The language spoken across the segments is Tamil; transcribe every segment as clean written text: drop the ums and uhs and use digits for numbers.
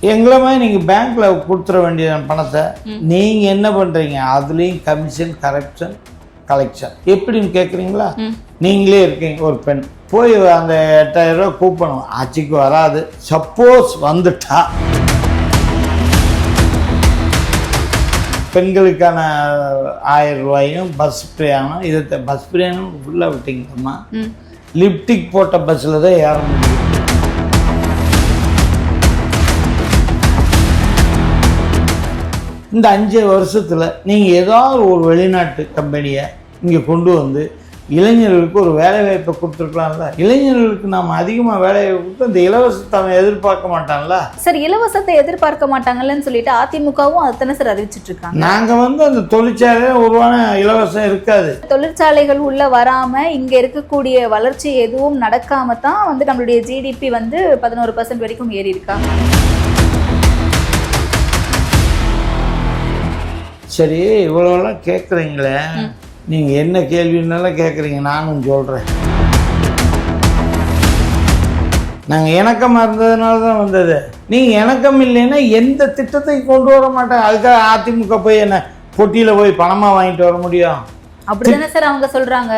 எங்களை மாதிரி நீங்கள் பேங்க்கில் கொடுத்துட வேண்டிய பணத்தை நீங்கள் என்ன பண்ணுறீங்க, அதுலேயும் கமிஷன் கலெக்ஷன் எப்படின்னு கேட்குறீங்களா? நீங்களே இருக்கீங்க ஒரு பெண், போய் அந்த 8000 ரூபா கூப்பணும், ஆட்சிக்கு வராது. சப்போஸ் வந்துட்டா பெண்களுக்கான 1000 ரூபாயும் பஸ் பிரயாணம், இதை பஸ் பிரயாணம் ஃபுல்லாக விட்டீங்கம்மா. லிப்டிக் போட்ட பஸ்ஸில் தான் ஏற முடியும். இந்த 5 வருஷத்தில் நீங்கள் ஏதாவது ஒரு வெளிநாட்டு கம்பெனியை இங்கே கொண்டு வந்து இளைஞர்களுக்கு ஒரு வேலை வாய்ப்பை கொடுத்துருக்கலாம்ல. இளைஞர்களுக்கு நாம் அதிகமாக வேலை வாய்ப்பு கொடுத்து அந்த இலவசத்தை அவன் எதிர்பார்க்க மாட்டான்ல. சார் இலவசத்தை எதிர்பார்க்க மாட்டாங்கன்னு சொல்லிட்டு அதிமுகவும் அதுதானே சார் அறிவிச்சிட்டு இருக்காங்க. நாங்கள் அந்த தொழிற்சாலையில் உருவான இலவசம் இருக்காது. தொழிற்சாலைகள் உள்ள வராம இங்க இருக்கக்கூடிய வளர்ச்சி எதுவும் நடக்காம தான் நம்மளுடைய ஜிடிபி 11% வரைக்கும் ஏறி இருக்கா. சரி, இவ்வளோலாம் கேட்குறீங்களே, நீங்கள் என்ன கேள்வின்னாலும் கேட்குறீங்க, நானும் சொல்கிறேன். நாங்கள் இணக்கமாக இருந்ததுனால தான் வந்தது. நீங்கள் இணக்கம் இல்லைன்னா எந்த திட்டத்தையும் கொண்டு வர மாட்டேன். அதுக்காக அதிமுக போய் என்ன பொட்டியில் போய் பணமாக வாங்கிட்டு வர முடியும்? அப்படிதானே சார் அவங்க சொல்கிறாங்க.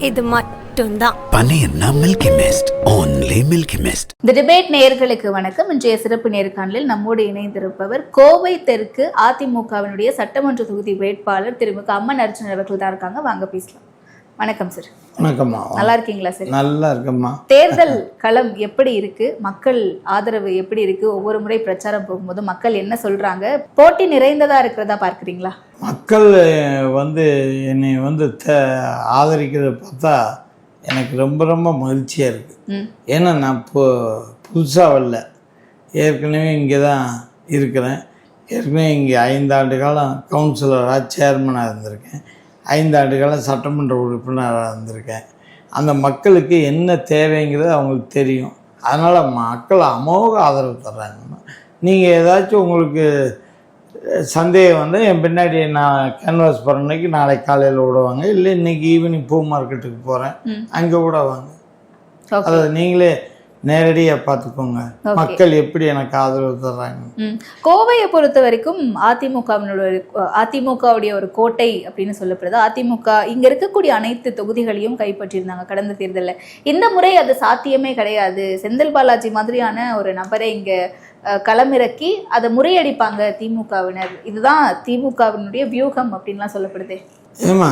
இது மட்டும்தான் பனியன்னா milky mist, only milky mist. The debate நேயர்களுக்கு வணக்கம். இன்றைய சிறப்பு நேர்காணலில் நம்மோடு இணைந்திருப்பவர் கோவை தெற்கு அதிமுகவினுடைய சட்டமன்ற தொகுதி வேட்பாளர் திருமிகு அம்மன் அர்ஜுன் அவர்கள் தான் இருக்காங்க. வாங்க பேசலாம். வணக்கம் சார். வணக்கம்மா. நல்லா இருக்கீங்களா சார்? நல்லா இருக்கம்மா. தேர்தல் களம் எப்படி இருக்கு? மக்கள் ஆதரவு எப்படி இருக்கு? ஒவ்வொரு முறை பிரச்சாரம் போகும்போது மக்கள் என்ன சொல்றாங்க? போட்டி நிறைந்ததா இருக்கிறதா பார்க்குறீங்களா? மக்கள் என்னை ஆதரிக்கிறத பார்த்தா எனக்கு ரொம்ப ரொம்ப மகிழ்ச்சியாக இருக்குது. ஏன்னா நான் இப்போ புதுசாக வரல, ஏற்கனவே இங்கே தான் இருக்கிறேன். ஏற்கனவே இங்கே 5 ஆண்டு காலம் கவுன்சிலராக சேர்மனாக இருந்திருக்கேன், 5 ஆண்டு காலம் சட்டமன்ற உறுப்பினராக இருந்திருக்கேன். அந்த மக்களுக்கு என்ன தேவைங்கிறது அவங்களுக்கு தெரியும். அதனால் மக்கள் அமோக ஆதரவு தர்றாங்க. நீங்கள் ஏதாச்சும் உங்களுக்கு சந்தேகம் என் பின்னாடி நான் கேன்வாஸ் போகிற அன்னைக்கு நாளைக்கு காலையில் விடுவாங்க, இல்லை இன்றைக்கி ஈவினிங் பூ மார்க்கெட்டுக்கு போகிறேன், அங்கே விடுவாங்க. அதாவது நீங்களே நேரடியாக பார்த்துக்கோங்க மக்கள் எப்படி எனக்கு ஆதரவு தர்றாங்க. கோவையை பொறுத்த வரைக்கும் அதிமுகவுடைய ஒரு கோட்டை அப்படின்னு சொல்லப்படுது. அதிமுக இங்க இருக்கக்கூடிய அனைத்து தொகுதிகளையும் கைப்பற்றியிருந்தாங்க கடந்த தேர்தலில். இந்த முறை அது சாத்தியமே கிடையாது. செந்தில் பாலாஜி மாதிரியான ஒரு நபரை இங்க களமிறக்கி அதை முறியடிப்பாங்க திமுகவினர். இதுதான் திமுகவினுடைய வியூகம் அப்படின்லாம் சொல்லப்படுது. ஏமா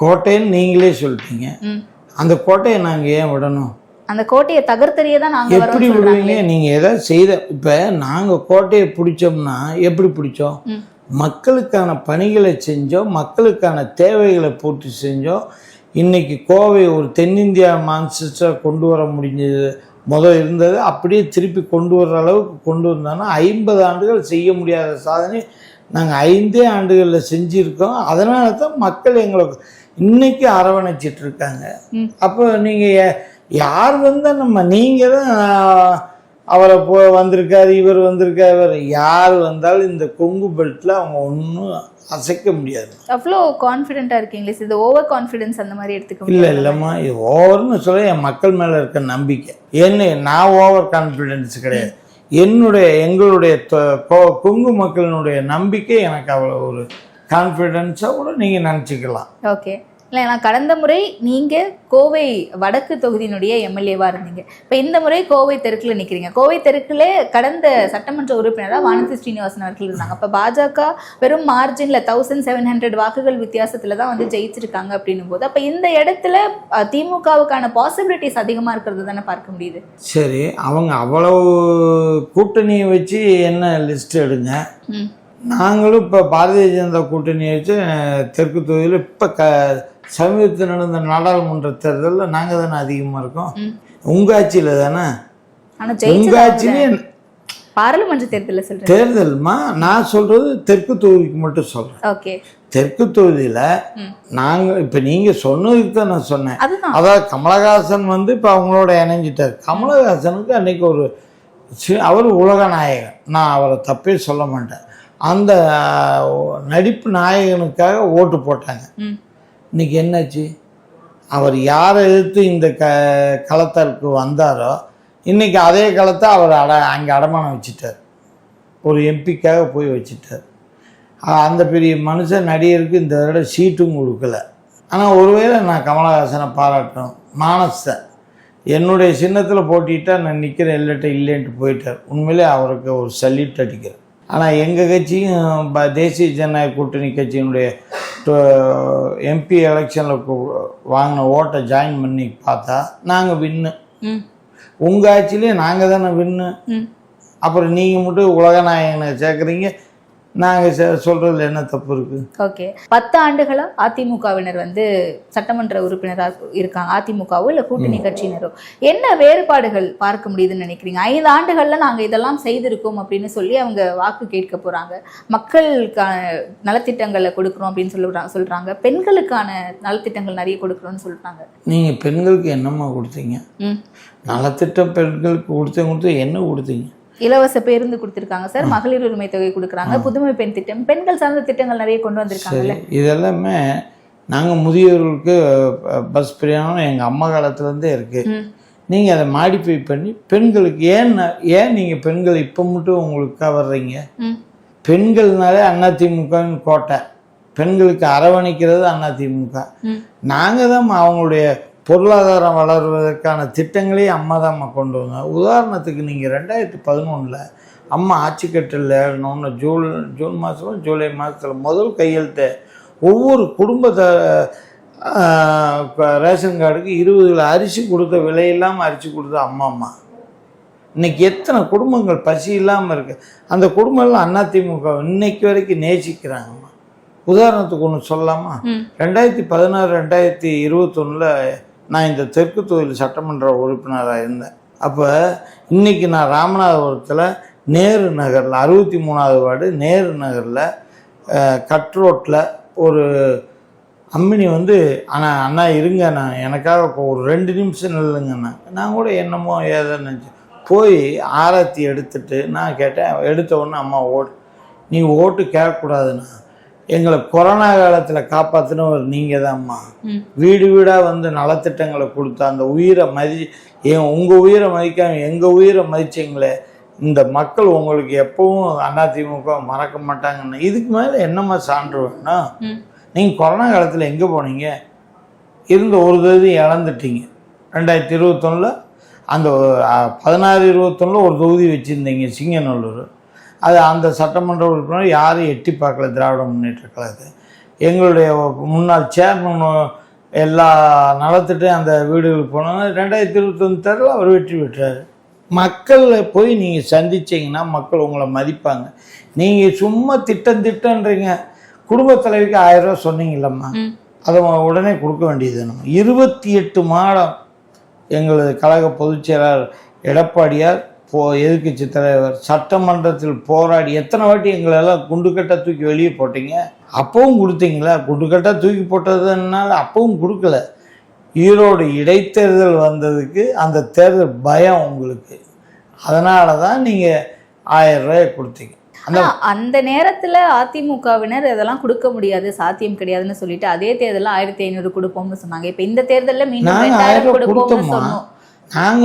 கோட்டைன்னு நீங்களே சொல்லிட்டீங்க, அந்த கோட்டையை நாங்கள் ஏன் விடணும்? அந்த கோட்டையை தகர்த்தறிய தான் நாங்கள் எப்படி விடுவீங்க? நீங்கள் ஏதாவது இப்போ நாங்கள் கோட்டையை பிடிச்சோம்னா எப்படி பிடிச்சோம்? மக்களுக்கான பணிகளை செஞ்சோம், மக்களுக்கான தேவைகளை பூர்த்தி செஞ்சோம். இன்னைக்கு கோவை ஒரு தென்னிந்தியா மான்செஸ்டராக கொண்டு வர முடிஞ்சது. முதல் இருந்தது அப்படியே திருப்பி கொண்டு வர்ற அளவுக்கு கொண்டு வந்தோன்னா 50 ஆண்டுகள் செய்ய முடியாத சாதனை நாங்கள் 5 ஆண்டுகளில் செஞ்சுருக்கோம். அதனால தான் மக்கள் எங்களை இன்னைக்கு அரவணைச்சிட்டு இருக்காங்க. அப்போ நீங்கள் யார் நம்ம நீங்கள் தான் அவரை வந்திருக்காரு, இவர் வந்திருக்காரு, இவர் யார் வந்தாலும் இந்த கொங்கு பெல்ட்டில் அவங்க ஒன்றும் அசைக்க முடியாது. அவ்வளோ கான்ஃபிடென்ட்டாக இருக்கீங்களே, இது ஓவர் கான்ஃபிடென்ஸ் அந்த மாதிரி எடுத்துக்க இல்லைம்மா, இது ஓவர்னு சொல்ல என் மக்கள் மேலே இருக்க நம்பிக்கை. நான் ஓவர் கான்ஃபிடென்ஸ் கிடையாது. எங்களுடைய கொங்கு மக்களினுடைய நம்பிக்கை எனக்கு அவ்வளோ ஒரு கான்ஃபிடென்ஸாக கூட நீங்கள் நினச்சிக்கலாம். ஓகே. இல்லை, நான் கடந்த முறை நீங்கள் கோவை வடக்கு தொகுதியினுடைய எம்எல்ஏவாக இருந்தீங்க. இப்போ இந்த முறை கோவை தெற்கில் நிற்கிறீங்க. கோவை தெற்குல கடந்த சட்டமன்ற உறுப்பினராக வானதி ஸ்ரீனிவாசன் அவர்கள் இருந்தாங்க. அப்போ பாஜக வெறும் மார்ஜினில் 1700 வாக்குகள் வித்தியாசத்தில் தான் ஜெயிச்சிருக்காங்க அப்படின்னும் போது, அப்போ இந்த இடத்துல திமுகவுக்கான பாசிபிலிட்டிஸ் அதிகமாக இருக்கிறது தானே பார்க்க முடியுது. சரி, அவங்க அவ்வளவு கூட்டணியை வச்சு என்ன லிஸ்ட் எடுங்க. நாங்களும் இப்போ பாரதிய ஜனதா கூட்டணியை வச்சு தெற்கு தொகுதியில் இப்போ சமீபத்தில் நடந்த நாடாளுமன்ற தேர்தலில் நாங்கள் தானே அதிகமாக இருக்கோம். உங்கள் ஆட்சியில் தானே, உங்கள் ஆட்சியிலே பாராளுமன்ற தேர்தலில் தேர்தல்மா. நான் சொல்கிறது தெற்கு தொகுதிக்கு மட்டும் சொல்கிறேன். ஓகே. தெற்கு தொகுதியில் நாங்கள் இப்போ நீங்கள் சொன்னதுக்கு தான் நான் சொன்னேன். அதாவது கமலஹாசன் இப்போ அவங்களோட இணைஞ்சிட்டார். கமலஹாசனுக்கு அன்றைக்கி அவர் உலக நாயகன், நான் அவரை தப்பே சொல்ல மாட்டேன். அந்த நடிப்பு நாயகனுக்காக ஓட்டு போட்டாங்க. இன்னைக்கு என்னாச்சு? அவர் யாரை எதிர்த்து இந்த களத்திற்கு வந்தாரோ இன்னைக்கு அதே களத்தை அவர் அங்கே அடமானம் வச்சுட்டார். ஒரு எம்பிக்காக போய் வச்சுட்டார். அந்த பெரிய மனுஷன் நடிகருக்கு இந்த தடவை சீட்டும் கொடுக்கல. ஆனால் ஒருவேளை நான் கமலஹாசனை பாராட்டணும். மானஸை என்னுடைய சின்னத்தில் போட்டிட்டா நான் நிற்கிறேன், இல்லைன்ட்டு போயிட்டார். உண்மையிலே அவருக்கு ஒரு சல்யூட் அடிக்கிறேன். ஆனால் எங்கள் கட்சியும் தேசிய ஜனநாயக கூட்டணி கட்சியினுடைய எம்பி எலெக்ஷனில் வாங்கின ஓட்டை ஜாயின் பண்ணி பார்த்தா நாங்கள் வின்னு. உங்கள் ஆட்சியிலே நாங்கள் தானே வின்னு. அப்புறம் நீங்கள் மட்டும் உலகநாயகனை சேர்க்குறீங்க. நாங்கள் சொல்கிறதுல என்ன தப்பு இருக்குது? ஓகே, 10 ஆண்டுகளா அதிமுகவினர் வந்து சட்டமன்ற உறுப்பினராக இருக்காங்க. அதிமுகவோ இல்லை கூட்டணி கட்சியினரோ என்ன வேறுபாடுகள் பார்க்க முடியுதுன்னு நினைக்கிறீங்க? 5 ஆண்டுகள்ல நாங்கள் இதெல்லாம் செய்திருக்கோம் அப்படின்னு சொல்லி அவங்க வாக்கு கேட்க போகிறாங்க. மக்களுக்கான நலத்திட்டங்களை கொடுக்குறோம் அப்படின்னு சொல்கிறாங்க. பெண்களுக்கான நலத்திட்டங்கள் நிறைய கொடுக்குறோம்னு சொல்கிறாங்க. நீங்கள் பெண்களுக்கு என்னம்மா கொடுத்தீங்க? நலத்திட்டம் பெண்களுக்கு கொடுத்து என்ன கொடுத்தீங்க? இலவச பேருந்து கொடுத்துருக்காங்க சார், மகளிர் உரிமை தொகை கொடுக்குறாங்க, புதுமை பெண் திட்டம், பெண்கள் சார்ந்த திட்டங்கள் நிறைய கொண்டு வந்திருக்காங்க. இதெல்லாமே நாங்கள் முதியோர்களுக்கு பஸ் பிரயாணம் எங்கள் அம்மா காலத்துலேருந்தே இருக்குது. நீங்கள் அதை மாடிஃபை பண்ணி பெண்களுக்கு ஏன் நீங்கள் பெண்கள் இப்போ மட்டும் உங்களுக்காக வர்றீங்க? பெண்கள்னாலே அதிமுகன்னு கோட்டை. பெண்களுக்கு அரவணைக்கிறது அதிமுக. நாங்கள் தான் அவங்களுடைய பொருளாதாரம் வளர்வதற்கான திட்டங்களே அம்மா தான் கொண்டு வந்தாங்க. உதாரணத்துக்கு நீங்கள் 2011 அம்மா ஆட்சி கட்டில் ஏறணும்னு ஜூன் மாதம் ஜூலை மாதத்தில் முதல் கையெழுத்து ஒவ்வொரு குடும்பத்தை ரேஷன் கார்டுக்கு 20 கிலோ அரிசி கொடுத்த விலையில்லாமல் அரிசி கொடுத்த அம்மா. இன்னைக்கு எத்தனை குடும்பங்கள் பசி இல்லாமல் இருக்குது. அந்த குடும்பம்லாம் அதிமுக இன்னைக்கு வரைக்கும் நேசிக்கிறாங்கம்மா. உதாரணத்துக்கு ஒன்று சொல்லலாமா? 2016 2021 நான் இந்த தெற்கு தொகுதியில் சட்டமன்ற உறுப்பினராக இருந்தேன். அப்போ இன்றைக்கி நான் ராமநாதபுரத்தில் நேரு நகரில் 63வது வார்டு நேரு நகரில் கட் ரோட்டில் ஒரு அம்மினி வந்து அண்ணா இருங்க, நான் எனக்காக ஒரு 2 நிமிஷம் நில்லுங்கண்ணா. நான் கூட என்னமோ ஏதோ நினச்சி போய் ஆரத்தி எடுத்துட்டு நான் கேட்டேன். எடுத்த உடனே அம்மா நீ ஓட்டு கேட்கக்கூடாதுண்ணா, எங்களை கொரோனா காலத்தில் காப்பாற்றினவர் நீங்கள் தான்ம்மா. வீடு வீடாக வந்து நலத்திட்டங்களை கொடுத்தா அந்த உயிரை உங்கள் உயிரை மதிக்காம எங்கள் உயிரை மதிச்சிங்களே, இந்த மக்கள் உங்களுக்கு எப்பவும் அதிமுக மறக்க மாட்டாங்கன்னு. இதுக்கு மேலே என்னம்மா சான்று வேணும்? நீங்கள் கொரோனா காலத்தில் எங்கே போனீங்க? இருந்த ஒரு தொகுதி இழந்துட்டீங்க. 2021 அந்த 16-21 ஒரு தொகுதி வச்சுருந்தீங்க சிங்கநல்லூர். அது அந்த சட்டமன்ற உறுப்பினர் யாரும் எட்டி பார்க்கல. திராவிட முன்னேற்ற கழகத்தை எங்களுடைய முன்னாள் சேர்மன் எல்லா நலத்திட்டையும் அந்த வீடுகளுக்கு போனாங்க. 2021 அவர் வெற்றி பெற்றார். மக்களை போய் நீங்கள் சந்திச்சிங்கன்னா மக்கள் உங்களை மதிப்பாங்க. நீங்கள் சும்மா திட்டன்றீங்க. குடும்பத் தலைவிக்கு 1000 ரூபா சொன்னீங்களம்மா, அதை உடனே கொடுக்க வேண்டியது நம்ம. 28 மாதம் எங்களது கழக பொதுச் செயலாளர் எடப்பாடியார் எதிர்க்கட்சி தலைவர் சட்டமன்றத்தில் போராடி எத்தனை வாட்டி எங்களெல்லாம் குண்டுக்கட்டாக தூக்கி வெளியே போட்டீங்க. அப்பவும் கொடுத்தீங்களா? குண்டுக்கட்டாக தூக்கி போட்டதுனால அப்பவும் கொடுக்கல. ஈரோடு இடைத்தேர்தல் வந்ததுக்கு அந்த தேர்தல் பயம் உங்களுக்கு. அதனால தான் நீங்கள் 1000 ரூபாய் கொடுத்தீங்க. அந்த நேரத்தில் அதிமுகவினர் இதெல்லாம் கொடுக்க முடியாது, சாத்தியம் கிடையாதுன்னு சொல்லிட்டு அதே தேர்தலில் 1500 கொடுப்போம்னு சொன்னாங்க. இப்போ இந்த தேர்தலில் மீண்டும் 2000 கொடுப்போம்னு சொன்னோம்.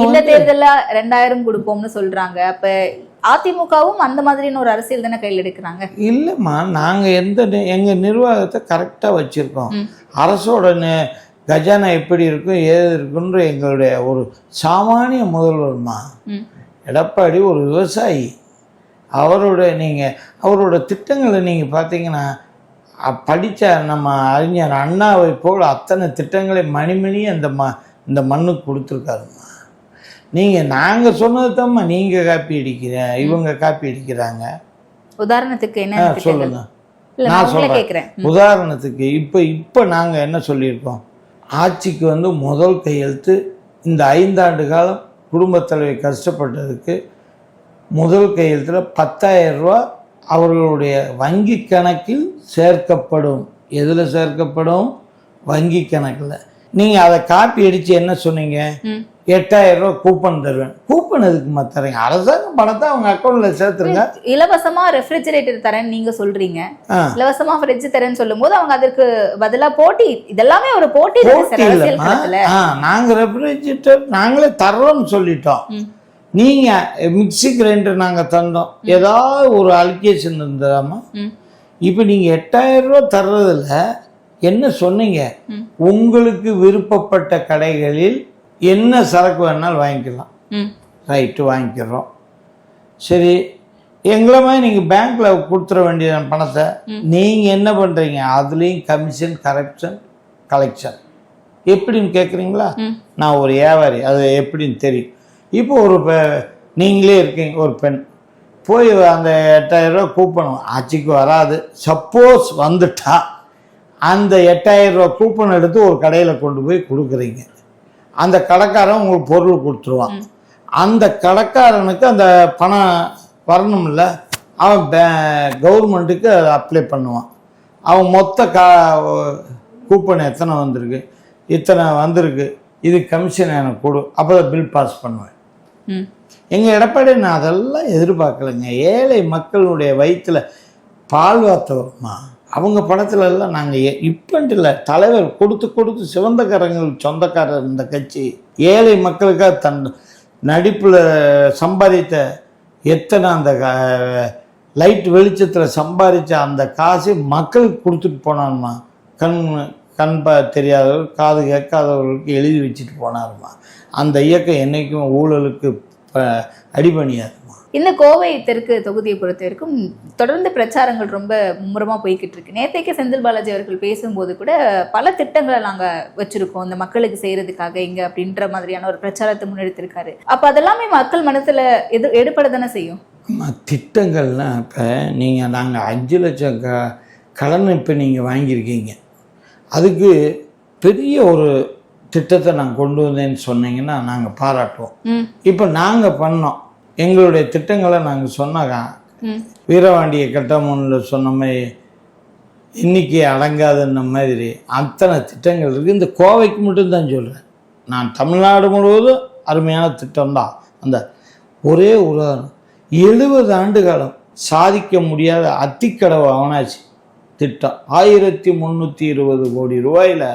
இந்த தேர்தலில் 2000 கொடுப்போம்னு சொல்றாங்க. அப்ப அதிமுகவும் அந்த மாதிரியான ஒரு அரசியல் தானே கையில் எடுக்கிறாங்க. இல்லைம்மா, நாங்கள் எங்கள் நிர்வாகத்தை கரெக்டாக வச்சுருக்கோம். அரசோட கஜானா எப்படி இருக்கும் ஏது இருக்குன்ற எங்களுடைய ஒரு சாமானிய முதல்வர்மா எடப்பாடி ஒரு விவசாயி. அவரோட திட்டங்களை நீங்கள் பார்த்தீங்கன்னா படித்த நம்ம அறிஞர் அண்ணாவை போல் அத்தனை திட்டங்களை மணிமணியை இந்த மண்ணுக்கு கொடுத்துருக்காருமா. நாங்கள் சொன்னது தான்மா நீங்கள் காப்பி அடிக்கிறேன், இவங்க காப்பி அடிக்கிறாங்க. உதாரணத்துக்கு என்ன சொல்லுங்க, நான் சொல்கிறேன். உதாரணத்துக்கு இப்போ நாங்கள் என்ன சொல்லியிருக்கோம்? ஆட்சிக்கு வந்து முதல் கையெழுத்து இந்த 5 ஆண்டு காலம் குடும்பத் தலைவி கஷ்டப்பட்டதுக்கு முதல் கையெழுத்தில் 10,000 ரூபா அவர்களுடைய வங்கி கணக்கில் சேர்க்கப்படும். எதில் சேர்க்கப்படும்? வங்கி கணக்கில். நீங்கள் அதை காப்பி அடித்து என்ன சொன்னீங்க? 8,000 ரூபா கூப்பன் தருவேன். கூப்பன் எதுக்குமா தரீங்க? அரசாங்கம் பணத்தை அவங்க அக்கௌண்ட்ல சேர்த்துருங்க. இலவசமா ரெஃப்ரிஜரேட்டர் தரேன்னு நீங்க சொல்றீங்க, இலவசமா ஃப்ரிட்ஜ் தரேன்னு சொல்லும் போது அவங்க அதற்கு பதிலா போட்டி, இதெல்லாமே ஒரு போட்டி அரசியல் களத்துல. நாங்க ரெஃப்ரிஜரேட்டர் நாங்களே தர்றோம்னு சொல்லிட்டோம். நீங்க மிக்சி கிரைண்டர் நாங்க தந்தோம், ஏதாவது ஒரு அலிகேஷன் இருந்ததாமா? இப்ப நீங்க 8,000 ரூபா தர்றதுல என்ன சொன்னீங்க? உங்களுக்கு விருப்பப்பட்ட கடைகளில் என்ன சரக்கு வேணாலும் வாங்கிக்கலாம். ரைட்டு, வாங்கிக்கிறோம். சரி, எங்களை மாதிரி நீங்கள் பேங்க்கில் கொடுத்துட வேண்டிய பணத்தை நீங்கள் என்ன பண்ணுறீங்க? அதுலேயும் கமிஷன், கலெக்ஷன் எப்படின்னு கேட்குறீங்களா? நான் ஒரு வியாபாரி, அது எப்படின்னு தெரியும். இப்போ ஒரு நீங்களே இருக்கீங்க, ஒரு பெண் போய் அந்த 8,000 ரூபா கூப்பன் ஆட்சிக்கு வராது, சப்போஸ் வந்துட்டா அந்த 8,000 ரூபா கூப்பன் எடுத்து ஒரு கடையில் கொண்டு போய் கொடுக்குறீங்க. அந்த கடைக்காரன் உங்களுக்கு பொருள் கொடுத்துருவான். அந்த கடைக்காரனுக்கு அந்த பணம் வரணும்ல, அவன் கவர்மெண்ட்டுக்கு அதை அப்ளை பண்ணுவான். அவன் மொத்த கூப்பன் எத்தனை வந்திருக்கு, இத்தனை வந்திருக்கு, இது கமிஷன் எனக்கு கொடு, அப்போ பில் பாஸ் பண்ணுவேன். எங்கள் எடப்பாடி நான் அதெல்லாம் எதிர்பார்க்கலைங்க. ஏழை மக்களுடைய வயிற்றில் பால் வார்த்தவருமா அவங்க பணத்துல எல்லாம் நாங்கள் இப்பன்ட்டு இல்லை, தலைவர் கொடுத்து சிவந்தக்காரங்களுக்கு சொந்தக்காரர் இந்த கட்சி ஏழை மக்களுக்காக தன் நடிப்பில் சம்பாதித்த எத்தனை அந்த லைட் வெளிச்சத்தில் சம்பாதிச்ச அந்த காசு மக்களுக்கு கொடுத்துட்டு போனாருமா. கண் தெரியாதவர்கள், காது கேட்காதவர்களுக்கு எழுதி வச்சுட்டு போனாருமா. அந்த இயக்கம் என்றைக்கும் ஊழலுக்கு அடிபணியாதுமா. இந்த கோவை தெற்கு தொகுதியை பொறுத்த வரைக்கும் தொடர்ந்து பிரச்சாரங்கள் ரொம்ப மும்முரமாக போய்கிட்டு இருக்கு. நேற்றைக்கு செந்தில் பாலாஜி அவர்கள் பேசும்போது கூட பல திட்டங்களை நாங்கள் வச்சிருக்கோம் இந்த மக்களுக்கு செய்யறதுக்காக இங்க அப்படின்ற மாதிரியான ஒரு பிரச்சாரத்தை முன்னெடுத்திருக்காரு. அப்போ அதெல்லாமே மக்கள் மனத்துல எடுபட தானே செய்யும். திட்டங்கள்னா இப்போ நாங்கள் 5 லட்சம் கடன் இப்போ நீங்கள் வாங்கியிருக்கீங்க, அதுக்கு பெரிய ஒரு திட்டத்தை நான் கொண்டு வந்தேன்னு சொன்னீங்கன்னா நாங்கள் பாராட்டுவோம். இப்போ நாங்கள் பண்ணோம், எங்களுடைய திட்டங்களை நாங்கள் சொன்னாங்க. வீரவாண்டிய கட்டமொன்னில் சொன்ன மாதிரி எண்ணிக்கை அடங்காதுன்ன மாதிரி அத்தனை திட்டங்கள் இருக்குது. இந்த கோவைக்கு மட்டும்தான் சொல்கிறேன், நான் தமிழ்நாடு முழுவதும் அருமையான திட்டம்தான். அந்த ஒரே உதாரணம், 70 ஆண்டு காலம் சாதிக்க முடியாத அத்திக்கடவு அவனாசி திட்டம் 1320 கோடி ரூபாயில்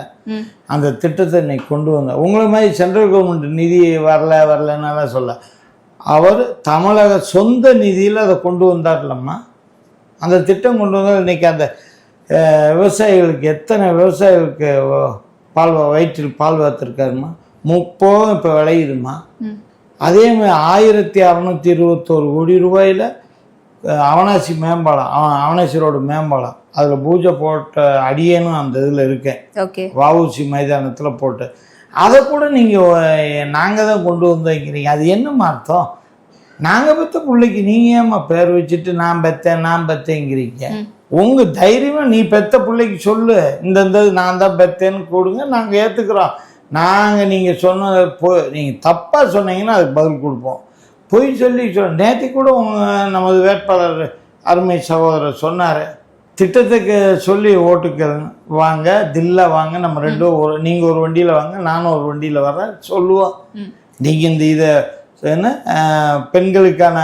அந்த திட்டத்தை இன்னைக்கு கொண்டு வந்தார். உங்களை மாதிரி சென்ட்ரல் கவர்மெண்ட் நிதி வரலன்னால சொல்ல, அவர் தமிழக சொந்த நிதியில் அதை கொண்டு வந்தார்லம்மா. அந்த திட்டம் கொண்டு வந்தால் இன்றைக்கி அந்த விவசாயிகளுக்கு எத்தனை விவசாயிகளுக்கு வயிற்றில் பால் வார்த்திருக்காருமா. 30 இப்போ விளையுதுமா. அதே மாதிரி 1621 கோடி ரூபாயில் அவனாசி மேம்பாலம், அவனாசி ரோடு மேம்பாலம், அதில் பூஜை போட்ட அடியேனும் அந்த இதில் இருக்கேன், வஉசி மைதானத்தில் போட்டு. அதை கூட நீங்கள் நாங்கள் தான் கொண்டு வந்தீங்கிறீங்க. அது என்னம்மா அர்த்தம்? நாங்கள் பெற்ற பிள்ளைக்கு நீங்கள் ஏம்மா பேர் வச்சுட்டு நான் பெற்றேங்கிறீங்க? உங்கள் தைரியமாக நீ பெற்ற பிள்ளைக்கு சொல்லு, இந்த நான் தான் பெற்றேன்னு கொடுங்க, நாங்கள் ஏற்றுக்கிறோம். நாங்கள் நீங்கள் சொன்ன நீங்கள் தப்பாக சொன்னீங்கன்னா அதுக்கு பதில் கொடுப்போம். பொய் சொல்லி நேற்று கூட நமது வேட்பாளர் அருமை சகோதரர் சொன்னார், திட்டத்துக்கு சொல்லி ஓட்டுக்கு வாங்க, தில்லா வாங்க, நம்ம ரெண்டும் நீங்கள் ஒரு வண்டியில் வாங்க, நானும் ஒரு வண்டியில் வர்றேன் சொல்லுவோம். நீங்கள் இந்த இதை என்ன பெண்களுக்கான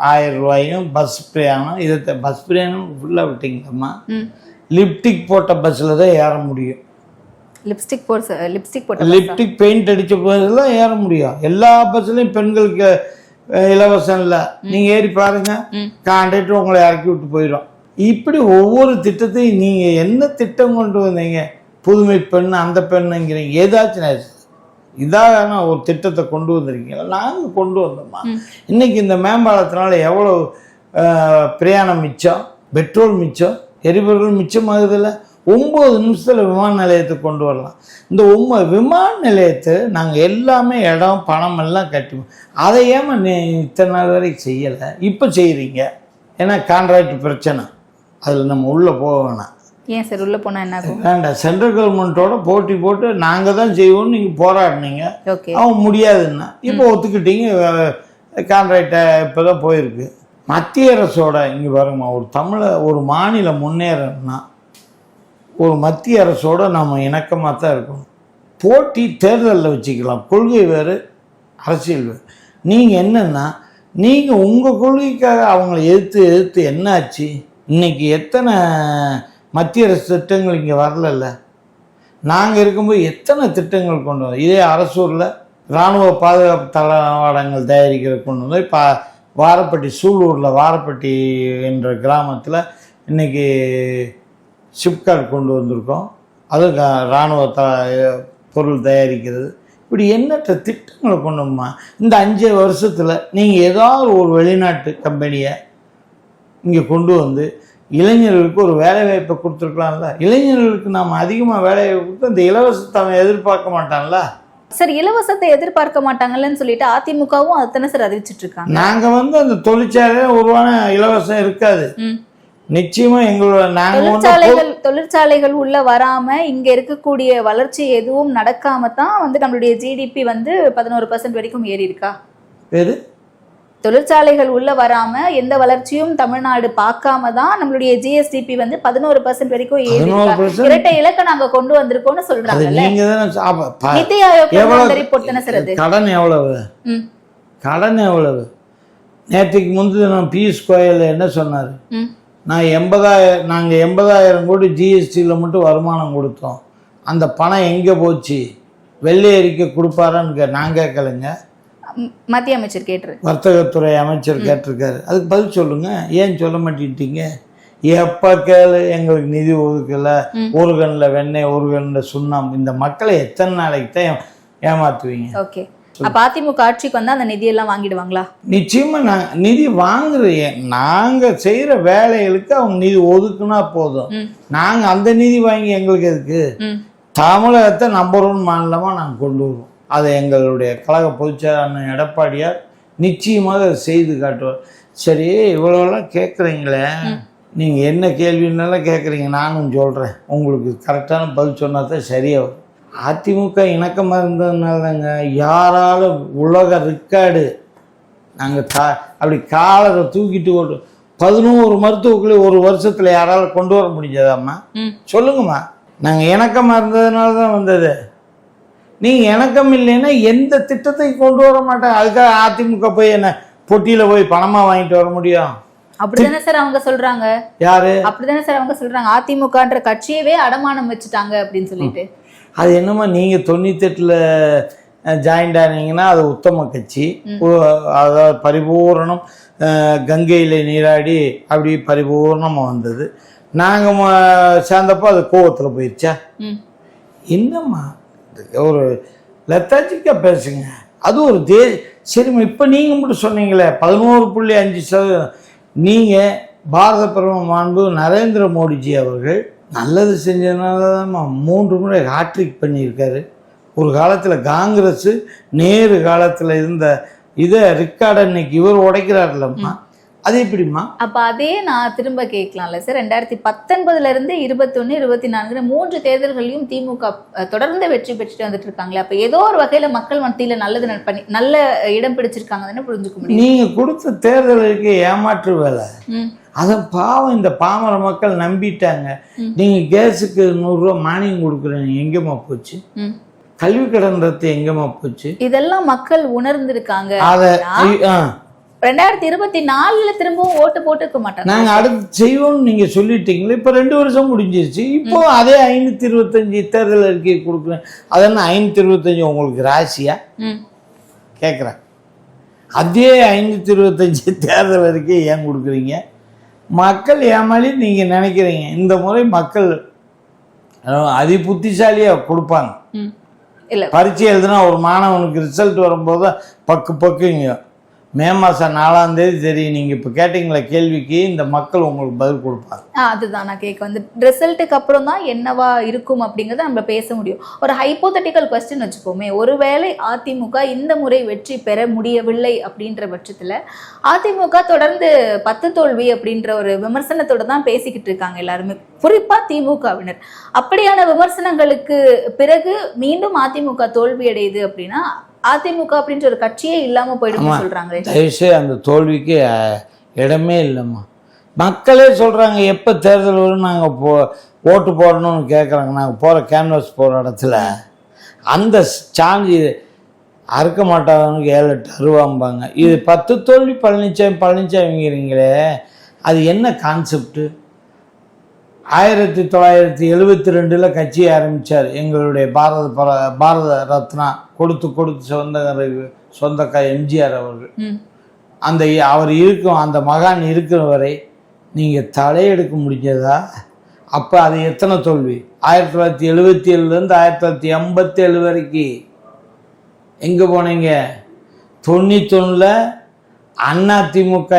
1000 ரூபாயும் பஸ் பிரயாணம், இதை பஸ் பிரயாணம் ஃபுல்லாக விட்டீங்கம்மா. லிப்டிக் போட்ட பஸ்ஸில் தான் ஏற முடியும். லிப்டிக் பெயிண்ட் அடித்த பஸ்ஸில் தான் ஏற முடியும். எல்லா பஸ்லையும் பெண்களுக்கு இலவசம் இல்லை, நீங்கள் ஏறி பாருங்க, கான்ட்ராக்டர் உங்களை இறக்கி விட்டு போயிடும். இப்படி ஒவ்வொரு திட்டத்தையும் நீங்கள் என்ன திட்டம் கொண்டு வந்தீங்க? புதுமை பெண், அந்த பெண்ணுங்கிறீங்க, ஏதாச்சும் இதாக ஒரு திட்டத்தை கொண்டு வந்திருக்கீங்களா? நாங்கள் கொண்டு வந்தோம்மா. இன்னைக்கு இந்த மேம்பாலத்தினால எவ்வளோ பிரயாணம் மிச்சம், பெட்ரோல் மிச்சம், எரிபொருள் மிச்சமாகுதில்ல. 9 நிமிஷத்தில் விமான நிலையத்தை கொண்டு வரலாம். இந்த விமான நிலையத்தை நாங்கள் எல்லாமே இடம் பணம் எல்லாம் கட்டி, அதை ஏமா இத்தனை நாள் வரைக்கும் செய்யலை, இப்போ செய்கிறீங்க. ஏன்னா கான்ட்ராக்ட் பிரச்சனை, அதில் நம்ம உள்ளே போக வேணாம். ஏன் சார் உள்ளே போனால் என்ன வேண்டாம், சென்ட்ரல் கவர்மெண்ட்டோட போட்டி போட்டு நாங்கள் தான் செய்வோம்னு நீங்கள் போராடினீங்க, அவன் முடியாதுன்னா இப்போ ஒத்துக்கிட்டீங்க. கான்ட்ராக்டை இப்போ தான் போயிருக்கு. மத்திய அரசோட இங்கே பாருங்கம்மா, ஒரு மாநிலம் முன்னேறணும்னா ஒரு மத்திய அரசோட நம்ம இணக்கமாக தான் இருக்கணும். போட்டி தேர்தலில் வச்சுக்கலாம், கொள்கை வேறு அரசியல் வேறு. நீங்கள் என்னென்னா நீங்கள் உங்கள் கொள்கைக்காக அவங்கள எதிர்த்து என்னாச்சு? இன்றைக்கி எத்தனை மத்திய அரசு திட்டங்கள் இங்கே வரல? நாங்கள் இருக்கும்போது எத்தனை திட்டங்கள் கொண்டு வந்தோம். இதே அரசூரில் இராணுவ பாதுகாப்பு தளவாடங்கள் தயாரிக்கிற கொண்டு வந்து இப்போ வாரப்பட்டி, சூலூரில் வாரப்பட்டி என்ற கிராமத்தில் இன்றைக்கி ஷிப்கார்ட் கொண்டு வந்திருக்கோம். அது இராணுவ பொருள் தயாரிக்கிறது. இப்படி எண்ணற்ற திட்டங்களை கொண்டு வந்தோம்மா. இந்த 5 வருஷத்தில் நீங்கள் ஏதாவது ஒரு வெளிநாட்டு கம்பெனியை இங்கே கொண்டு வந்து இளைஞர்களுக்கு ஒரு வேலைவாய்ப்பை கொடுத்துருக்கலாம்ல. இளைஞர்களுக்கு நாம் அதிகமாக வேலைவாய்ப்பு கொடுத்து அந்த இலவசத்தை அவன் எதிர்பார்க்க மாட்டான்ல. சார் இலவசத்தை எதிர்பார்க்க மாட்டாங்கன்னு சொல்லிட்டு அதிமுகவும் அதுதானே சார் அறிவிச்சிட்டு இருக்காங்க. நாங்கள் வந்து அந்த தொழிற்சாலையில் உருவான இலவசம் இருக்காது. நிச்சயமா எங்களோட தொழிற்சாலைகள் உள்ள வராம இங்க இருக்கக்கூடிய வளர்ச்சி எதுவும் நடக்காம தான் வந்து நம்மளுடைய ஜிடிபி வந்து 11% வரைக்கும் ஏறி இருக்கா. வேறு தொழிற்சாலைகள் உள்ள வராம எந்த வளர்ச்சியும் தமிழ்நாடு பார்க்காம தான் நம்மளுடைய ஜிஎஸ்டிபி வந்து 11% வரைக்கும் ஏறி இருக்கா. இரட்டை இலக்க நாங்க கொண்டு வந்திருக்கோம்னு சொல்றாங்க. நிதி ஆயோக் ரிப்போர்ட் தானே சார் அது. கடன் எவ்வளவு? நேற்றுக்கு முந்தின பியூஷ் கோயல் என்ன சொன்னாரு? நாங்கள் 80,000 கோடி ஜிஎஸ்டியில் மட்டும் வருமானம் கொடுத்தோம். அந்த பணம் எங்கே போச்சு? வெள்ளை அறிக்கை கொடுப்பாரான்னு நான் கேட்கலைங்க. மத்திய அமைச்சர் கேட்டிருக்காரு, வர்த்தகத்துறை அமைச்சர் கேட்டிருக்காரு. அதுக்கு பதில் சொல்லுங்க. ஏன் சொல்ல மாட்டேன்ட்டீங்க? எப்போ கேளு எங்களுக்கு நிதி ஒதுக்கலை, ஒரு கண்ணில் வெண்ணெய் ஒரு கண்ணில் சுண்ணாம்பு. இந்த மக்களை எத்தனை நாளைக்கு தான் ஏமாத்துவீங்க? ஓகே, அப்ப அதிமுக ஆட்சிக்கு வந்தா அந்த நிதியெல்லாம் வாங்கிடுவாங்களா? நிச்சயமா நிதி வாங்குறீங்க. நாங்க செய்யற வேலைகளுக்கு அவங்க நிதி ஒதுக்குனா போதும். நாங்க அந்த நிதி வாங்கி எங்களுக்கு எதுக்கு? தமிழகத்தை நம்பர் 1 மாநிலமா நாங்க கொண்டு வருவோம். அதை எங்களுடைய கழக பொதுச்செயலாளர் எடப்பாடியார் நிச்சயமாக அதை செய்து காட்டுவார். சரி, இவ்வளோலாம் கேட்குறீங்களே, நீங்கள் என்ன கேள்வினாலும் கேட்குறீங்க. நானும் சொல்கிறேன், உங்களுக்கு கரெக்டான பதில் சொன்னால் தான் சரியாக வரும். அதிமுக இணக்கமாக இருந்ததுனால தாங்க யாராலும் உலக ரெக்கார்டு நாங்கள் அப்படி காலரை தூக்கிட்டு 11 மருத்துவக்குள்ளே ஒரு வருஷத்தில் யாராலும் கொண்டு வர முடிஞ்சதாம்மா? சொல்லுங்கம்மா. நாங்கள் இணக்கமாக இருந்ததுனால தான் வந்தது. நீங்கள் இணக்கம் இல்லைன்னா எந்த திட்டத்தையும் கொண்டு வர மாட்டேன். அதுக்காக அதிமுக போய் என்ன பொட்டியில் போய் பணமாக வாங்கிட்டு வர முடியும்? அப்படிதானே சார் அவங்க சொல்றாங்க. யாரு? அப்படிதானே சார் அவங்க சொல்றாங்க. அதிமுகன்ற கட்சியவே அடமானம் வச்சுட்டாங்க அப்படின்னு சொல்லிட்டு. அது என்னமா, நீங்கள் 98ல் ஜாயின்ட் ஆனீங்கன்னா அது உத்தம கட்சி, அதாவது பரிபூரணம், கங்கையில் நீராடி அப்படி பரிபூர்ணமாக வந்தது. நாங்கள் சேர்ந்தப்போ அது கோவத்தில் போயிடுச்சா? என்னம்மா ஒரு லத்தாச்சிக்கா பேசுங்க. அது ஒரு சரிம்மா. இப்போ நீங்கள் மட்டும் சொன்னீங்களே 11.5%. நீங்கள் பாரத பிரதமர் மாண்பு நரேந்திர மோடிஜி அவர்கள் நல்லது செஞ்சதுனால தான் 3 முறை ஹாட்ரிக் பண்ணியிருக்காரு. ஒரு காலத்தில் காங்கிரஸ் நேரு காலத்தில் இருந்த இதை ரெக்கார்டை இன்னைக்கு இவர் உடைக்கிறாருல்லம்மா. அது எப்படிம்மா? அப்ப அதே நான் திரும்ப கேட்கலாம்ல சார். 2019 இருந்து 21, 24 3 தேர்தல்களையும் திமுக தொடர்ந்து வெற்றி பெற்றுட்டு வந்துட்டு இருக்காங்களே. அப்ப ஏதோ ஒரு வகையில மக்கள் மத்தியில நல்லது பண்ணி நல்ல இடம் பிடிச்சிருக்காங்கன்னு புரிஞ்சுக்க முடியும். நீங்க கொடுத்த தேர்தலுக்கு ஏமாற்று வேலை. அதை பாவம் இந்த பாமர மக்கள் நம்பிட்டாங்க. நீங்க கேஸுக்கு 100 ரூபா மானியம் கொடுக்குறீங்க, எங்கேம்மா போச்சு? கல்வி கடன் ரத்து எங்கேம்மா போச்சு? இதெல்லாம் மக்கள் உணர்ந்திருக்காங்க. அதை 2024 திரும்பவும் ஓட்டு போட்டுக்க மாட்டாங்க. நாங்கள் அடுத்து செய்வோம்னு நீங்கள் சொல்லிட்டீங்களே. இப்போ 2 வருஷம் முடிஞ்சிருச்சு. இப்போ அதே 525 தேர்தல் அறிக்கை கொடுக்குறேன். அதெல்லாம் 525 உங்களுக்கு ராசியா கேட்குறேன். அதே 525 தேர்தல் அறிக்கை ஏன் கொடுக்குறீங்க? மக்கள் ஏமாளி நீங்கள் நினைக்கிறீங்க. இந்த முறை மக்கள் அதி புத்திசாலியாக கொடுப்பாங்க. இல்லை, பரீட்சை எழுதுனா ஒரு மாணவனுக்கு ரிசல்ட் வரும்போது பக்குங்க மே மாதம் 4ஆம் தேதி தெரியும். நீங்கள் இப்போ கேட்டீங்களா கேள்விக்கு, இந்த மக்கள் உங்களுக்கு பதில் கொடுப்பாங்க. அதுதான் நான் கேட்க வந்து ரிசல்ட்டுக்கு அப்புறம் தான் என்னவா இருக்கும் அப்படிங்கிறத நம்ம பேச முடியும். ஒரு ஹைப்போதட்டிக்கல் கொஸ்டின் வச்சுப்போமே, ஒருவேளை அதிமுக இந்த முறை வெற்றி பெற முடியவில்லை அப்படின்ற பட்சத்தில் அதிமுக தொடர்ந்து 10 தோல்வி அப்படின்ற ஒரு விமர்சனத்தோட தான் பேசிக்கிட்டு இருக்காங்க எல்லாருமே, குறிப்பாக திமுகவினர். அப்படியான விமர்சனங்களுக்கு பிறகு மீண்டும் அதிமுக தோல்வி அடையுது அப்படின்னா அதிமுக அப்படின்ற ஒரு கட்சியே இல்லாம போயிடும்னு சொல்றாங்க. தயவுசெய்து அந்த தோல்விக்கு இடமே இல்லைம்மா. மக்களே சொல்றாங்க எப்போ தேர்தல் வரும் நாங்கள் ஓட்டு போடணும்னு கேட்குறாங்க. நாங்கள் போகிற கேன்வாஸ் போகிற இடத்துல அந்த சாஞ்சி அறுக்க மாட்டாதவனுக்கு 7-8 அருவாம்பாங்க. இது 10 தோல்வி பழனிசாமிங்கிறீங்களே, அது என்ன கான்செப்டு? 1972 கட்சி ஆரம்பித்தார். எங்களுடைய பாரத ரத்னா கொடுத்து சொந்தக்கா எம்ஜிஆர் அவர்கள். அந்த அவர் இருக்கும், அந்த மகான் இருக்கிற வரை நீங்கள் தலையெடுக்க முடிஞ்சதா? அப்போ அது எத்தனை தோல்வி? 1977 1987 வரைக்கும் எங்கே போனீங்க? 91 அதிமுக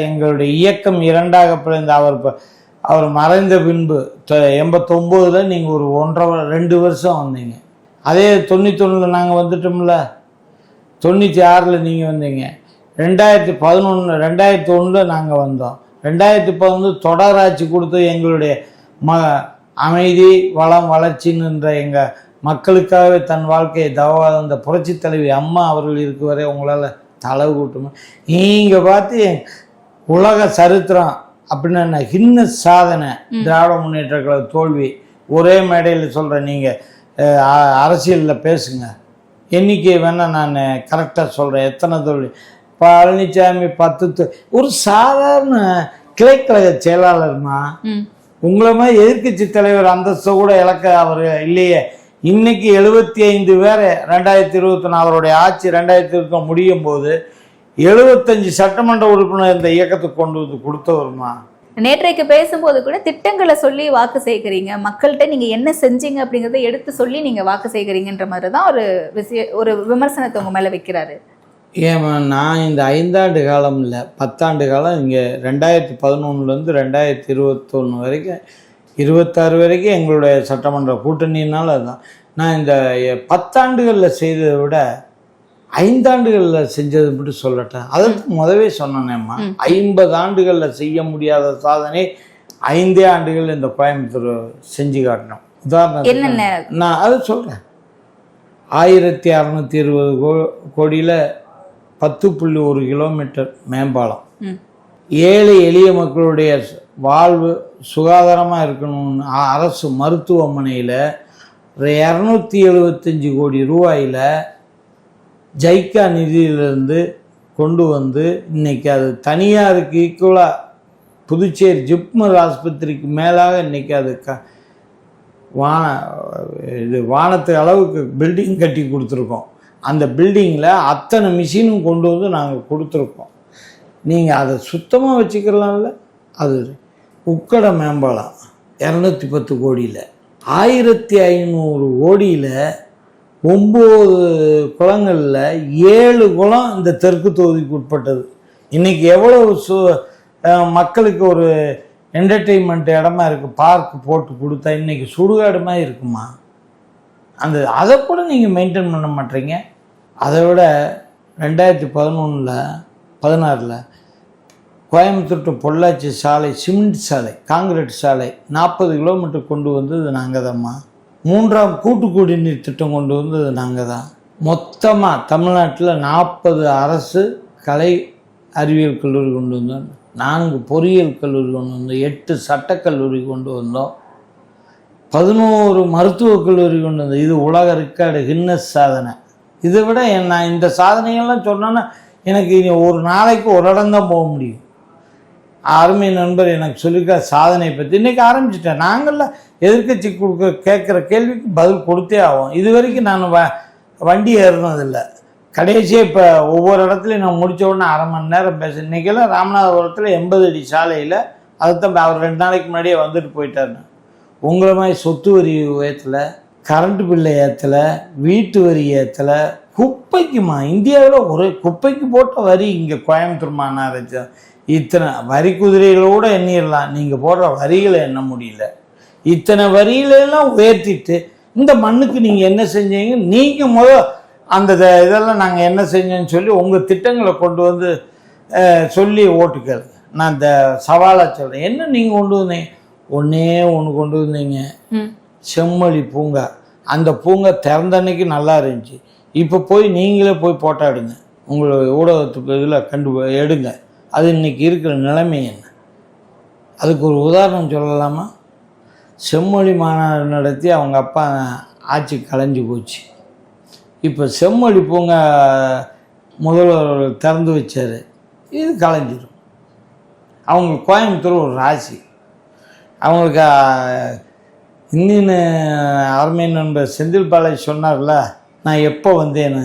எங்களுடைய இயக்கம் இரண்டாக பிறந்த அவர் மறைந்த பின்பு 89 நீங்கள் ஒரு 1.5-2 வருஷம் வந்தீங்க. அதே 91 நாங்கள் வந்துட்டோம்ல, 96 நீங்கள் வந்தீங்க, 2001 நாங்கள் வந்தோம், 2011 தொடராட்சி கொடுத்து எங்களுடைய அமைதி வளம் வளர்ச்சின்ற எங்கள் மக்களுக்காகவே தன் வாழ்க்கையை அந்த புரட்சி தலைவி அம்மா அவர்கள் இருக்க வரை உங்களால் தலை கூட்டணும். நீங்கள் பார்த்து உலக சரித்திரம் அப்படின்னா என்ன? கின்னஸ் சாதனை திராவிட முன்னேற்ற கழக தோல்வி. ஒரே மேடையில் சொல்கிறேன், நீங்கள் அரசியலில் பேசுங்க, எண்ணிக்கை வேணால் நான் கரெக்டாக சொல்கிறேன் எத்தனை தோல்வி. பழனிசாமி 10 ஒரு சாதாரண கிளைக்கழக செயலாளர்மா, உங்களை மாதிரி எதிர்கட்சி தலைவர் அந்தஸ்து கூட இழக்க அவர் இல்லையே. இன்னைக்கு 75 பேரை 2021 அவருடைய ஆட்சி 2020 முடியும் போது 75 சட்டமன்ற உறுப்பினர் இந்த இயக்கத்துக்கு கொண்டு வந்து கொடுத்தவருமா. நேற்றைக்கு பேசும்போது கூட திட்டங்களை சொல்லி வாக்கு சேகரிங்க, மக்கள்கிட்ட நீங்க என்ன செஞ்சீங்க அப்படிங்கறத எடுத்து சொல்லி நீங்க வாக்கு சேகரிங்கன்ற மாதிரி தான் ஒரு விமர்சனத்தை உங்க மேல வைக்கிறாரு. ஏமா, நான் இந்த 5 ஆண்டு காலம் இல்லை 10 ஆண்டு காலம் இங்கே 2011 2021 வரைக்கும் 26 வரைக்கும் எங்களுடைய சட்டமன்ற கூட்டணியினால் அதுதான். நான் இந்த 10 ஆண்டுகளில் செய்ததை விட 5 ஆண்டுகளில் செஞ்சது மட்டும் சொல்லட்டேன். அதற்கு முதவே சொன்னேம்மா, 50 ஆண்டுகளில் செய்ய முடியாத சாதனை 5 ஆண்டுகள் இந்த கோயம்புத்தூர் செஞ்சு காட்டணும். உதாரணத்துக்கு நான் அது சொல்கிறேன். 1620 கோடியில் 10.1 கிலோமீட்டர் மேம்பாலம், ஏழை எளிய மக்களுடைய வாழ்வு சுகாதாரமாக இருக்கணும்னு அரசு மருத்துவமனையில் 275 கோடி ரூபாயில் ஜைக்கா நிதியிலிருந்து கொண்டு வந்து இன்னைக்கு அது தனியாருக்கு ஈக்குவலாக புதுச்சேரி ஜிப்மர் ஆஸ்பத்திரிக்கு மேலாக இன்னைக்கு அது வானத்து அளவுக்கு பில்டிங் கட்டி கொடுத்துருக்கோம். அந்த பில்டிங்கில் அத்தனை மிஷினும் கொண்டு வந்து நாங்கள் கொடுத்துருக்கோம். நீங்கள் அதை சுத்தமாக வச்சுக்கலாம்ல. அது உக்கடை மேம்பாலம் 210 கோடியில், 1500 கோடியில் 9 குளங்களில் 7 குளம் இந்த தெற்கு தொகுதிக்கு உட்பட்டது. இன்றைக்கி எவ்வளோ மக்களுக்கு ஒரு என்டர்டெயின்மெண்ட் இடமா இருக்குது. பார்க் போட்டு கொடுத்தா இன்றைக்கி சுடுகாடு மாதிரி இருக்குமா? அதை கூட நீங்கள் மெயின்டைன் பண்ண மாட்டீங்க. அதை விட 2016 கோயம்புத்தூர் டு பொள்ளாச்சி சாலை, சிமெண்ட் சாலை, காங்கிரீட் சாலை 40 கிலோமீட்டர் கொண்டு வந்தது நாங்கள் தான்மா. 3ஆம் கூட்டு குடிநீர் திட்டம் கொண்டு வந்தது நாங்கள் தான். மொத்தமாக தமிழ்நாட்டில் 40 அரசு கலை அறிவியல் கல்லூரி கொண்டு வந்தோம், 4 பொறியியல் கல்லூரி கொண்டு வந்தோம், 8 சட்டக்கல்லூரி கொண்டு வந்தோம், 11 மருத்துவக் கல்லூரி கொண்டு வந்தோம். இது உலக ரெக்கார்டு, கின்னஸ் சாதனை. இதை விட நான் இந்த சாதனைகள்லாம் சொன்னேன்னா எனக்கு ஒரு நாளைக்கு ஒரு இடம் தான் போக முடியும். அருமை நண்பர் எனக்கு சொல்லிக்க சாதனை பற்றி இன்றைக்கி ஆரம்பிச்சிட்டேன். நாங்கள்லாம் எதிர்கட்சி கேட்குற கேள்விக்கு பதில் கொடுத்தே ஆகும். இது வரைக்கும் நான் வண்டி ஏறினதில்லை. கடைசியாக இப்போ ஒவ்வொரு இடத்துலையும் நான் முடித்த உடனே அரை மணி நேரம் பேச. இன்றைக்கெல்லாம் ராமநாதபுரத்தில் 80 அடி சாலையில் அதுதான் அவர் 2 நாளைக்கு முன்னாடியே வந்துட்டு போயிட்டாருன்னு. உங்களை மாதிரி சொத்து வரி ஏற்றலை, கரண்ட் பில்லை ஏற்றலை, வீட்டு வரி ஏற்றலை, குப்பைக்குமா இந்தியாவில் ஒரு குப்பைக்கு போட்ட வரி இங்கே கோயம்புத்தூர் மாநகராட்சி இத்தனை வரி குதிரைகளோடு எண்ணிடலாம். நீங்கள் போடுற வரிகளை எண்ண முடியல. இத்தனை வரிகளெல்லாம் உயர்த்திட்டு இந்த மண்ணுக்கு நீங்கள் என்ன செஞ்சீங்க? நீங்கள் அந்த இதெல்லாம் நாங்கள் என்ன செஞ்சோன்னு சொல்லி உங்கள் திட்டங்களை கொண்டு வந்து சொல்லி ஓட்டுக்கள். நான் இந்த சவாலாக சொல்கிறேன். என்ன நீங்கள் கொண்டு வந்தீங்க? ஒன்று கொண்டு வந்தீங்க, செம்மொழி பூங்கா. அந்த பூங்கா திறந்த அன்னைக்கு நல்லா இருந்துச்சு. இப்போ போய் நீங்களே போய் போட்டோ எடுங்க, உங்களோட ஊடகத்துக்கு இதில் எடுங்க. அது இன்றைக்கி இருக்கிற நிலைமை என்ன? அதுக்கு ஒரு உதாரணம் சொல்லலாமா? செம்மொழி மாநாடு நடத்தி அவங்க அப்பா ஆட்சி கலைஞ்சு போச்சு. இப்போ செம்மொழி பூங்கா முதல்வர் திறந்து வச்சார், இது கலைஞ்சிடும். அவங்களுக்கு கோயம்புத்தூர் ஒரு ராசி. அவங்களுக்கு இன்னின்னு அருமை நண்பர் செந்தில் பாலாஜி சொன்னார்ல, நான் எப்போ வந்தேன்னு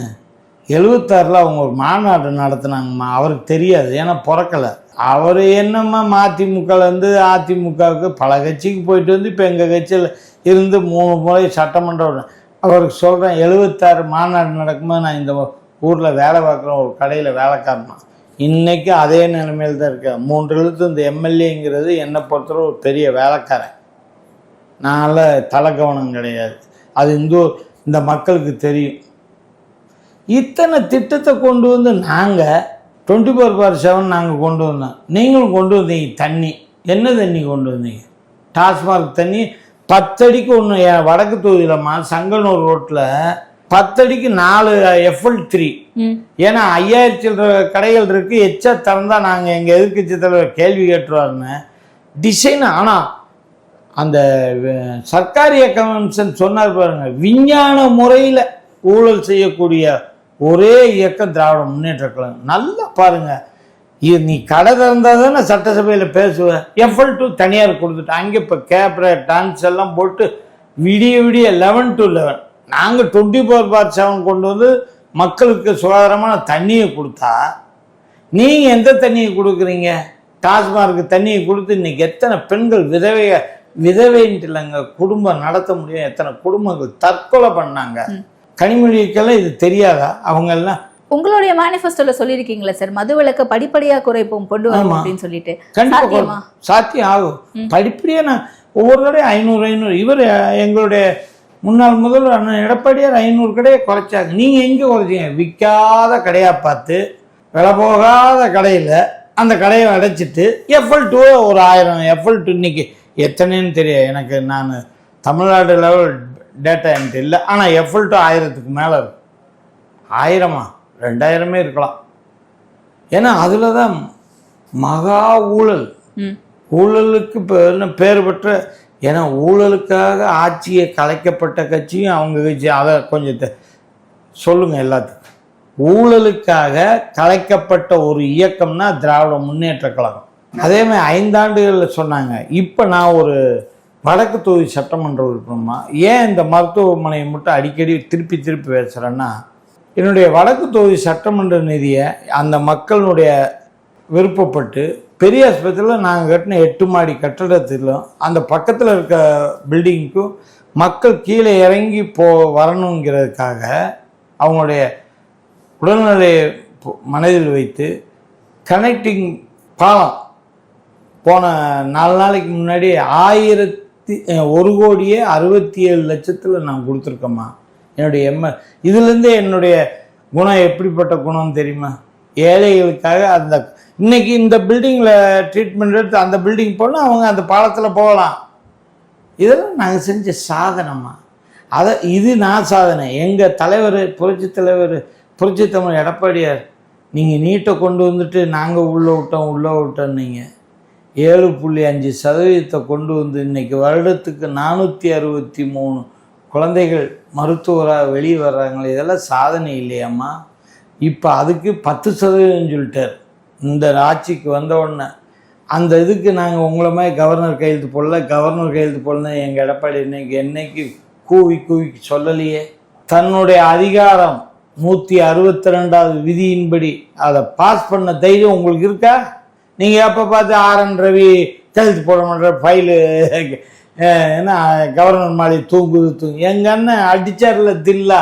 76 அவங்க ஒரு மாநாடு நடத்தினாங்கம்மா. அவருக்கு தெரியாது, ஏன்னா பிறக்கலை. அவர் என்னம்மா மதிமுகலேருந்து அதிமுகவுக்கு பல கட்சிக்கு போயிட்டு வந்து இப்போ எங்கள் கட்சியில் இருந்து 3 முறை சட்டமன்றம். அவருக்கு சொல்கிறேன், 76 மாநாடு நடக்கும்போது நான் இந்த ஊரில் வேலை பார்க்குற ஒரு கடையில் வேலைக்காரனா. இன்றைக்கி அதே நிலைமையில் தான் இருக்கேன். 3 எழுத்து இந்த எம்எல்ஏங்கிறது என்னை பொறுத்தவரை ஒரு பெரிய வேலைக்காரன். நான்ல தலை கவனம் கிடையாது. அது இந்த மக்களுக்கு தெரியும். இத்தனை திட்டத்தை கொண்டு வந்து நாங்கள் 24/7 நாங்கள் கொண்டு வந்தோம். நீங்களும் கொண்டு வந்தீங்க. தண்ணி என்ன தண்ணி கொண்டு வந்தீங்க? டாஸ்மாக் தண்ணி 10 அடிக்கு ஒன்று. என் வடக்கு தொகுதியிலம்மா சங்கனூர் ரோட்டில் 10 அடிக்கு 4 FL3. ஏன்னா 5000 கடைகள் இருக்குது. எச்சா திறந்தால் நாங்கள் எங்கள் எதிர்கட்சி தலைவர் கேள்வி கேட்டுருவாருன்னு டிசைன். ஆனால் அந்த சர்க்காரிய கன்வென்ஷன் சொன்னார் பாருங்க, விஞ்ஞான முறையில் ஊழல் செய்யக்கூடிய ஒரே இயக்கம் திராவிட முன்னேற்ற கழகம். நல்லா பாருங்க, நீ கடை திறந்தால் தானே சட்டசபையில் பேசுவேன். FL2 தனியார் கொடுத்துட்டு அங்கே இப்போ கேப்ரே டான்ஸ் எல்லாம் போட்டு விடிய 11 to 11 நாங்கள் 24/7 கொண்டு வந்து மக்களுக்கு சுகாதாரமான தண்ணியை கொடுத்தா நீங்கள் எந்த தண்ணியை கொடுக்குறீங்க? டாஸ்மார்க்கு தண்ணியை கொடுத்து இன்னைக்கு எத்தனை பெண்கள் விதவைன்ட்டு இல்லைங்க, குடும்பம் நடத்த முடியும். எத்தனை குடும்பங்கள் தற்கொலை பண்ணாங்க. கனிமொழிக்கெல்லாம் இது தெரியாதா? அவங்க எல்லாம் உங்களுடைய மேனிஃபெஸ்டோல சொல்லியிருக்கீங்களா சார், மதுவிலக்க படிப்படியா குறைப்போம் கொண்டு வரும் அப்படின்னு சொல்லிட்டு? கண்டிப்பா சாத்தியம் ஆகும். படிப்படியா நான் ஒவ்வொரு கடையும் 500 இவர் எங்களுடைய முன்னாள் முதல்வர் அண்ணன் எடப்பாடியார் 500 கடையை குறைச்சாங்க. நீங்க எங்க குறைச்சிங்க? விற்காத கடையா பார்த்து விலை போகாத கடையில் அந்த கடையை அடைச்சிட்டு FL2 ஒரு 1000 FL2 இன்னைக்கு எத்தனைன்னு தெரியாது எனக்கு. நான் தமிழ்நாடு லெவல் டேட்டா என்கிட்ட இல்லை. ஆனால் FL2 1000க்கு மேலே இருக்கும். 1000 2000 இருக்கலாம். ஏன்னா அதில் தான் மகா ஊழல். ஊழலுக்கு பேர் பெற்ற, ஏன்னா ஊழலுக்காக ஆட்சியை கலைக்கப்பட்ட கட்சியும் அவங்க கட்சி. அதை கொஞ்சம் சொல்லுங்கள் எல்லாத்துக்கும். ஊழலுக்காக கலைக்கப்பட்ட ஒரு இயக்கம்னா திராவிட முன்னேற்ற கழகம். அதே மாதிரி 5 ஆண்டுகளில் சொன்னாங்க. இப்போ நான் ஒரு வடக்கு தொகுதி சட்டமன்ற உறுப்பினமா ஏன் இந்த மருத்துவமனையை மட்டும் அடிக்கடி திருப்பி பேசுகிறேன்னா, என்னுடைய வடக்கு தொகுதி சட்டமன்ற நிதியை அந்த மக்களுடைய விருப்பப்பட்டு பெரிய ஆஸ்பத்திரியில் நாங்கள் கட்டின 8 மாடி கட்டடத்திலும் அந்த பக்கத்தில் இருக்க பில்டிங்க்கும் மக்கள் கீழே இறங்கி வரணுங்கிறதுக்காக அவங்களுடைய உடல்நிலையை மனதில் வைத்து கனெக்டிங் பாலம் போன 4 நாளைக்கு முன்னாடி 1,67,00,000 நான் கொடுத்துருக்கேம்மா. என்னுடைய இதுலேருந்தே என்னுடைய குணம் எப்படிப்பட்ட குணம் தெரியுமா? ஏழைகளுக்காக அந்த இன்னைக்கு இந்த பில்டிங்கில் ட்ரீட்மெண்ட் எடுத்து அந்த பில்டிங் போனால் அவங்க அந்த பாலத்தில் போகலாம். இதெல்லாம் நாங்கள் செஞ்ச சாதனைம்மா. இது நான் சாதனை. எங்கள் தலைவர் புரட்சி தமிழ் எடப்பாடியார், நீங்கள் நீட்டை கொண்டு வந்துட்டு நாங்கள் உள்ளே விட்டோம் நீங்கள் 7.5% கொண்டு வந்து இன்னைக்கு வருடத்துக்கு 463 குழந்தைகள் மருத்துவராக வெளியே வர்றாங்களே, இதெல்லாம் சாதனை இல்லையாம்மா? இப்போ அதுக்கு 10% சொல்லிட்டார். இந்த ஆட்சிக்கு வந்த உடனே அந்த இதுக்கு நாங்கள் உங்களை மாதிரி கவர்னர் கையெழுத்து போடல எங்கள் எடப்பாடி என்னைக்கு கூவி சொல்லலையே. தன்னுடைய அதிகாரம் 162வது விதியின்படி அதை பாஸ் பண்ண தைரியம் உங்களுக்கு இருக்கா? நீங்கள் எப்போ பார்த்து RN ரவி கையெழுத்து போட மாட்டேற ஃபைலு ஏன்னா கவர்னர் மாளிகை தூங்கு எங்கள் அண்ணன் அடிச்சார்ல தில்லா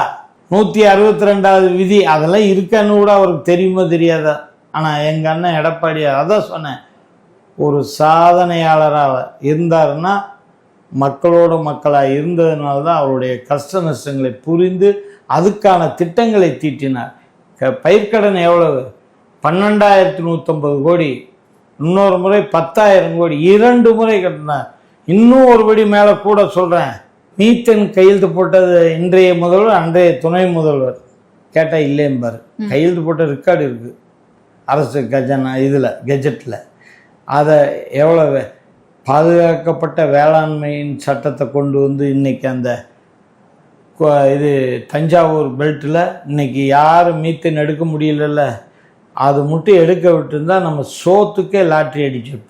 162வது விதி அதெல்லாம் இருக்கான்னு கூட அவருக்கு தெரியுமோ தெரியாதா? ஆனால் எங்கள் அண்ணன் எடப்பாடியார் அதான் சொன்னேன், ஒரு சாதனையாளராக இருந்தாருன்னா மக்களோட மக்களாக இருந்ததுனால தான் அவருடைய கஷ்ட நஷ்டங்களை புரிந்து அதுக்கான திட்டங்களை தீட்டினார். பயிர்க்கடன் எவ்வளவு? 12,150 கோடி. இன்னொரு முறை 10,000 கோடி. 2 முறை கட்டினார். இன்னும் ஒருபடி மேலே கூட சொல்கிறேன், மீத்தன் கையெழுத்து போட்டது இன்றைய முதல்வர் அன்றைய துணை முதல்வர் கேட்டால் இல்லைம்பார். கையெழுத்து போட்ட ரெக்கார்டு இருக்குது அரசு கெஜெட்டில். அதை எவ்வளவு பாதுகாக்கப்பட்ட வேளாண்மையின் சட்டத்தை கொண்டு வந்து இன்றைக்கி அந்த இது தஞ்சாவூர் பெல்ட்டில் இன்னைக்கு யாரும் மீத்தேன் எடுக்க முடியலல்ல, அது மட்டும் எடுக்க விட்டுருந்தா நம்ம சோத்துக்கே லாட்ரி அடிச்சிருப்போம்.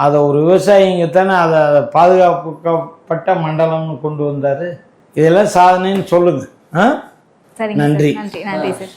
அதை ஒரு விவசாயிங்க தானே அதை பாதுகாக்கப்பட்ட மண்டலம்னு கொண்டு வந்தார். இதெல்லாம் சாதனைன்னு சொல்லுங்கள். சரிங்க, நன்றி. நன்றி நன்றி சார்.